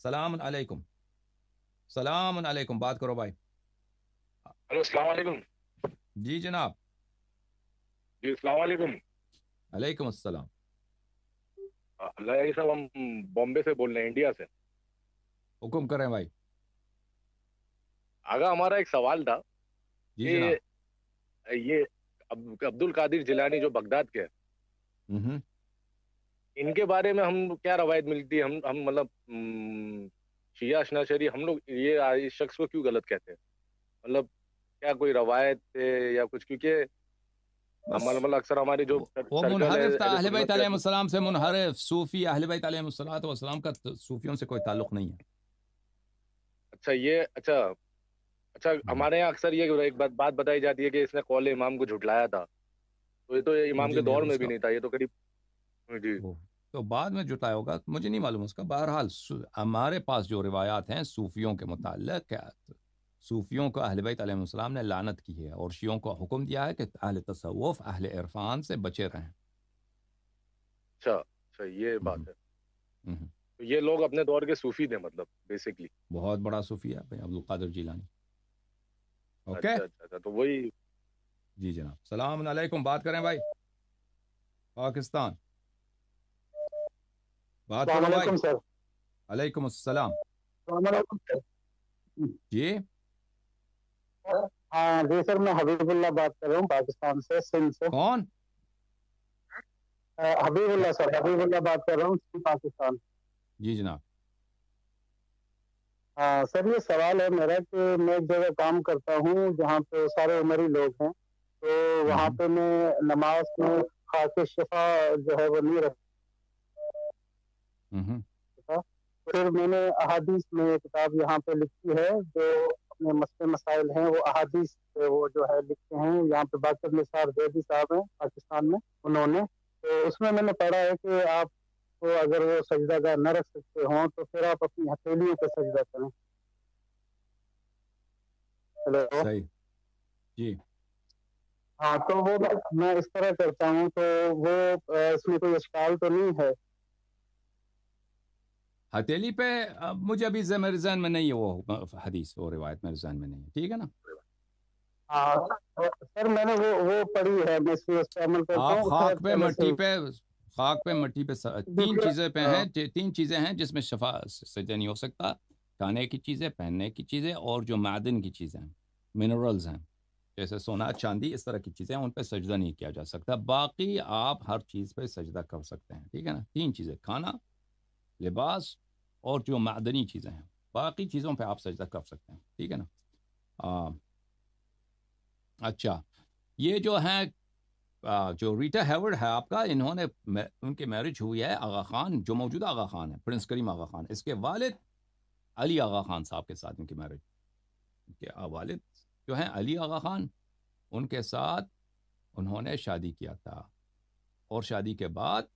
सलाम अलैकुम। सलाम अलैकुम, बात करो भाई। हेलो अस्सलाम वालेकुम। जी जनाब। जी अस्सलाम वालेकुम। अलैकुम अस्सलाम। अल्लाह ये सब हम बॉम्बे से बोल रहे हैं, इंडिया से। हुक्म करें भाई। आगा हमारा एक सवाल था जी कि जनाब। ये अब्दुल कादिर जिलानी जो बगदाद के हैं, हम्म। इनके बारे में हम क्या रवायत मिलती है? हम मतलब शिया अशनाशरी हम लोग ये इस शख्स को क्यों गलत कहते हैं? मतलब क्या कोई रवायत है या कुछ? क्योंकि हम बस मतलब अक्सर हमारी जो वो सर्कल है मुनहरिफ था, अहले अहले बैत सुन्नत के। अलैहिस्सलाम से मुनहरिफ सूफी, अहले बैत अलैहिस्सलाम का सूफियों से कोई ताल्लुक नहीं है। अच्छा ये अच्छा। अच्छा हम्म। हमारे यहाँ अक्सर ये एक बात बताई जाती है कि इसने कौल इमाम को झुटलाया था। तो ये तो ये इमाम मुझे के नहीं दौर में भी उसका, नहीं था, ये तो करीब। जी। वो तो बाद में जुटाया होगा, मुझे नहीं मालूम उसका। बहरहाल हमारे पास जो रिवायात हैं सूफियों के मुताल्लिक, क्या सूफियों को अहले बैत अलैहिस्सलाम ने लानत की है और शियों को हुक्म दिया है कि अहले तसव्वुफ, अहले इरफान से बचे रहें। अच्छा अच्छा, ये हम्म। बात है। हम्म। तो ये लोग अपने दौर के सूफी थे मतलब, बेसिकली। बहुत बड़ा सूफी है भाई अब्दुल कादिर जिलानी। ओके। अच्छा अच्छा अच्छा, तो वही। जी जनाब, सलाम अलैकुम, बात करें भाई। पाकिस्तान, बात अस्सलाम करो भाई। वालेकुम सर। अलैकुम अस्सलाम। अस्सलाम वालेकुम सर। जी। हाँ जी सर, मैं हबीबुल्लाह बात कर रहा हूँ पाकिस्तान से, सिंध से। कौन? हबीबुल्लाह सर, हबीबुल्लाह बात कर रहा हूँ, सिंध, पाकिस्तान। जी जनाब। हाँ सर, ये सवाल है मेरा कि मैं एक जगह काम करता हूँ जहाँ पे सारे उमरी लोग हैं, तो वहाँ हम्म। पे मैं नमाज में खाके शफा जो है वो नहीं हम्म। रखता। फिर मैंने अहादीस में एक किताब यहाँ पे लिखी है, जो अपने मसले मसाइल हैं वो अहादीस पे वो जो है लिखते हैं। यहाँ पे बाकर निसार जैदी साहब हैं पाकिस्तान में, उन्होंने तो उसमें मैंने पढ़ा है कि आप तो अगर वो सजदागाह न रख सकते हो तो फिर आप अपनी हथेलियों पे सजदा करें। हेलो। सही। जी। हाँ तो वो मैं इस तरह करता हूँ, तो वो इसमें कोई इश्काल तो नहीं है? हथेली पे मुझे अभी मेरे जहन में नहीं है वो हदीस, वो रिवायत मेरे जहन में नहीं है, ठीक है ना। हाँ सर, मैंने वो पढ़ी है, मैं इस पे अमल करता आप हूँ खैर खाक पे पहले से मट्टी ही। पे, खाक पे मट्टी पे तीन दूसरा चीजें पे हैं, तीन चीजें हैं जिसमें शफा सजदे नहीं हो सकता। खाने की चीजें, पहनने की चीजें, और जो मादन की चीजें हैं, मिनरल्स हैं, जैसे सोना चांदी, इस तरह की चीजें हैं, उन पे सजदा नहीं किया जा सकता। बाकी आप हर चीज पे सजदा कर सकते हैं, ठीक है ना। तीन चीजें, खाना, लिबास, और जो मादनी चीजें हैं, बाकी चीजों पे आप सजदा कर सकते हैं, ठीक है ना। आ, अच्छा, ये जो है जो रीटा हैवर्ड है आपका, इन्होंने उनकी मैरिज हुई है आगा खान, जो मौजूदा आगा खान है, प्रिंस करीम आगा खान, इसके वालिद अली आगा खान साहब के साथ इनकी मैरिज। इनके वालिद जो हैं अली आगा खान, उनके साथ उन्होंने शादी किया था। और शादी के बाद